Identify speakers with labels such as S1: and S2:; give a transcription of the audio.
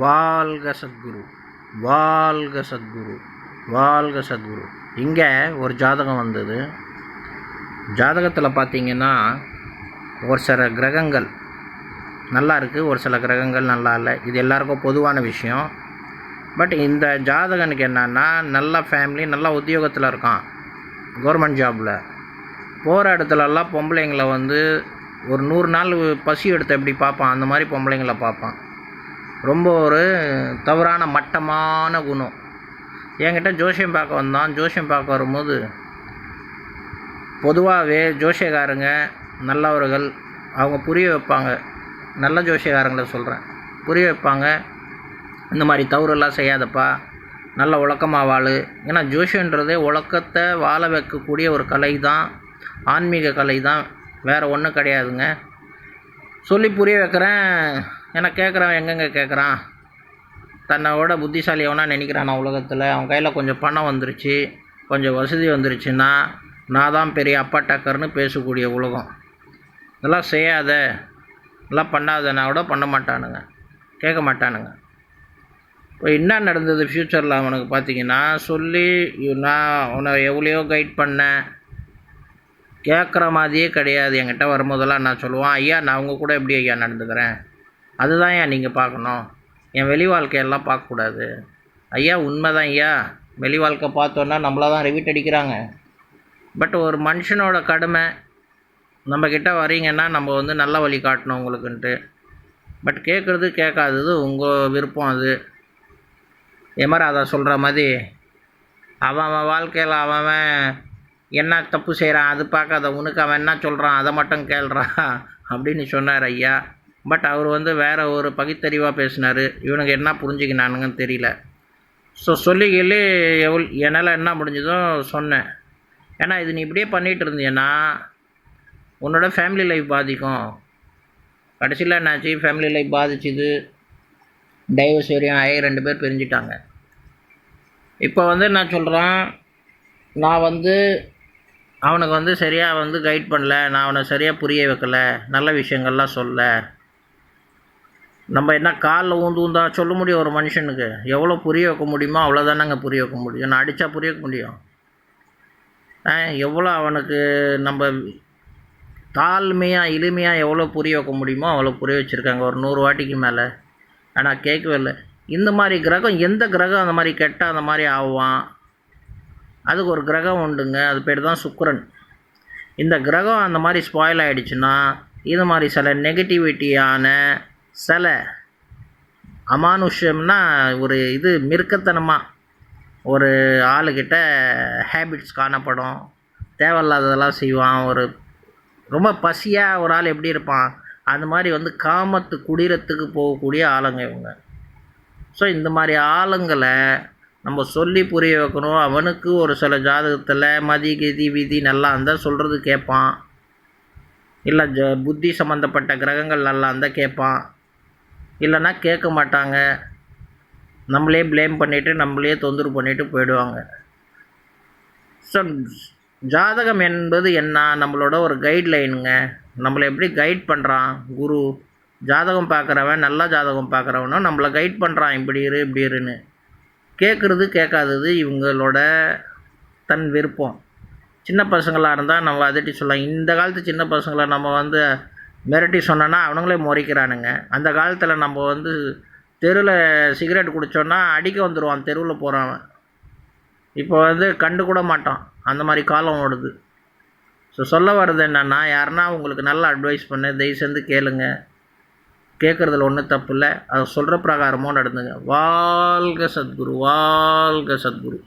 S1: வாழ்க சத்குரு, வாழ்க சத்குரு, வாழ்க சத்குரு. இங்கே ஒரு ஜாதகம் வந்தது. ஜாதகத்தில் பார்த்தீங்கன்னா ஒரு சில கிரகங்கள் நல்லா இருக்குது, ஒரு சில கிரகங்கள் நல்லா இல்லை. இது எல்லாருக்கும் பொதுவான விஷயம். பட் இந்த ஜாதகனுக்கு என்னன்னா, நல்ல ஃபேமிலி, நல்ல உத்தியோகத்தில் இருக்கான், கவர்மெண்ட் ஜாபில். போகிற இடத்துலலாம் பொம்பளைங்களை வந்து ஒரு 100 நாள் பசி எடுத்து எப்படி பார்ப்பான், அந்த மாதிரி பொம்பளைங்களை பார்ப்பான். ரொம்ப ஒரு தவறான மட்டமான குணம். என்கிட்ட ஜோசியம் பார்க்க வந்தான். ஜோசியம் பார்க்க வரும்போது பொதுவாகவே ஜோசியக்காரங்க நல்லவர்கள், அவங்க புரிய வைப்பாங்க. நல்ல ஜோசியக்காரங்களை சொல்கிறேன், புரிய வைப்பாங்க. இந்த மாதிரி தவறுலாம் செய்யாதப்பா, நல்ல ஒழுக்கமாக வாழு. ஏன்னா ஜோசியன்றதே ஒழுக்கத்தை வாழ வைக்கக்கூடிய ஒரு கலை தான், ஆன்மீக கலை தான், வேறு ஒன்றும் கிடையாதுங்க. சொல்லி புரிய வைக்கிறேன். ஏன்னா கேட்குறவன் எங்கெங்கே கேட்குறான், தன்னோட புத்திசாலி எவனா நினைக்கிறான் உலகத்தில். அவன் கையில் கொஞ்சம் பணம் வந்துருச்சு, கொஞ்சம் வசதி வந்துருச்சுன்னா நான் தான் பெரிய அப்பா டக்கர்னு பேசக்கூடிய உலகம். இதெல்லாம் செய்யாத, இதெல்லாம் பண்ணாதனா கூட பண்ண மாட்டானுங்க, கேட்க மாட்டானுங்க. இப்போ என்ன நடந்தது ஃப்யூச்சரில் அவனுக்கு பார்த்தீங்கன்னா, சொல்லி நான் அவனை எவ்வளையோ கைட் பண்ணேன், கேட்குற மாதிரியே கிடையாது. என்கிட்ட வரும்போதெல்லாம் நான் சொல்லுவான், ஐயா நான் உங்கள் கூட எப்படி ஐயா நடந்துக்கிறேன், அதுதான் ஐயா நீங்கள் பார்க்கணும், என் வெளி வாழ்க்கையெல்லாம் பார்க்கக்கூடாது. ஐயா உண்மை தான் ஐயா, வெளி வாழ்க்கை பார்த்தோன்னா நம்மளை தான் ரிவிட் அடிக்கிறாங்க. பட் ஒரு மனுஷனோட கடமை, நம்மக்கிட்ட வரீங்கன்னா நம்ம வந்து நல்ல வழி காட்டணும் உங்களுக்குன்ட்டு. பட் கேட்குறது கேட்காதது உங்கள் விருப்பம். அது மாதிரி அதை சொல்கிற மாதிரி அவன் வாழ்க்கையில் அவன் என்ன தப்பு செய்கிறான் அது பார்க்காத, உனக்கு அவன் என்ன சொல்கிறான் அதை மட்டும் கேள்றான் அப்படின்னு சொன்னார் ஐயா. பட் அவர் வந்து வேறு ஒரு பகுத்தறிவாக பேசினார். இவனுக்கு என்ன புரிஞ்சுக்கினானுங்கன்னு தெரியல. ஸோ சொல்லிக்கி என்னால் என்ன முடிஞ்சதோ சொன்னேன். ஏன்னா இது நீ இப்படியே பண்ணிகிட்டு இருந்தீங்கன்னா உன்னோட ஃபேமிலி லைஃப் பாதிக்கும். கடைசியில் என்னாச்சு, ஃபேமிலி லைஃப் பாதிச்சுது, டைவர்ஸ் வரையும் ஆகி 2 பேர் பிரிஞ்சிட்டாங்க. இப்போ வந்து நான் சொல்கிறேன், நான் வந்து அவனுக்கு வந்து சரியாக வந்து கைட் பண்ணல, நான் அவனை சரியாக புரிய வைக்கலை, நல்ல விஷயங்கள்லாம் சொல்ல. நம்ம என்ன காலில் ஊந்தா சொல்ல முடியும் ஒரு மனுஷனுக்கு? எவ்வளோ புரிய வைக்க முடியுமோ அவ்வளோதானங்க புரிய வைக்க முடியும். நான் அடித்தா புரிய வைக்க முடியும்? எவ்வளோ அவனுக்கு நம்ம தாழ்மையாக எளிமையாக எவ்வளோ புரிய வைக்க முடியுமோ அவ்வளோ புரிய வச்சுருக்காங்க, ஒரு 100 வாட்டிக்கு மேலே. ஆனால் கேட்கவே இல்லை. இந்த மாதிரி கிரகம், எந்த கிரகம் அந்த மாதிரி கெட்டால் அந்த மாதிரி ஆவான்? அதுக்கு ஒரு கிரகம் உண்டுங்க, அது பேர் தான் சுக்கிரன். இந்த கிரகம் அந்த மாதிரி ஸ்பாயில் ஆகிடுச்சுன்னா இது மாதிரி சில நெகட்டிவிட்டியான, சில அமானுஷ்யம்னா ஒரு இது மிருக்கத்தனமாக ஒரு ஆளுக்கிட்ட ஹேபிட்ஸ் காணப்படும், தேவையில்லாததெல்லாம் செய்வான். ஒரு ரொம்ப பசியாக ஒரு ஆள் எப்படி இருப்பான், அந்த மாதிரி வந்து காமத்து குடிரத்துக்கு போகக்கூடிய ஆளுங்க இவங்க. ஸோ இந்த மாதிரி ஆளுங்களை நம்ம சொல்லி புரிய வைக்கணும். அவனுக்கு ஒரு சில ஜாதகத்தில் மதி கதி விதி நல்லா இருந்தால் சொல்கிறது கேட்பான், இல்லை புத்தி சம்மந்தப்பட்ட கிரகங்கள் நல்லா இருந்தால் கேட்பான், இல்லைன்னா கேட்க மாட்டாங்க. நம்மளே ப்ளேம் பண்ணிவிட்டு நம்மளே தொந்தரவு பண்ணிவிட்டு போயிடுவாங்க. ஸோ ஜாதகம் என்பது என்ன, நம்மளோட ஒரு கைட்லைனுங்க. நம்மளை எப்படி கைட் பண்ணுறான் குரு. ஜாதகம் பார்க்குறவன், நல்ல ஜாதகம் பார்க்குறவனும் நம்மளை கைட் பண்ணுறான், இப்படி இரு இப்படி இருன்னு. கேட்குறது கேட்காதது இவங்களோட தன் விருப்பம். சின்ன பசங்களாக இருந்தால் நம்ம அதட்டி சொல்லலாம். இந்த காலத்து சின்ன பசங்களை நம்ம வந்து மிரட்டி சொன்னோன்னா அவனுங்களே முறைக்கிறானுங்க. அந்த காலத்தில் நம்ம வந்து தெருவில் சிகரெட் குடித்தோன்னா அடிக்க வந்துடுவான் தெருவில் போகிறவன். இப்போ வந்து கண்டு கூட மாட்டான், அந்த மாதிரி காலம் ஓடுது. ஸோ சொல்ல வர்றது என்னென்னா, யாருன்னா உங்களுக்கு நல்ல அட்வைஸ் பண்ண தயவு செஞ்சு கேளுங்க. கேட்குறதுல ஒன்றும் தப்பு இல்லை, அதை சொல்கிற பிரகாரமும் நடந்துங்க. வாழ்க சத்குரு, வாழ்க சத்குரு.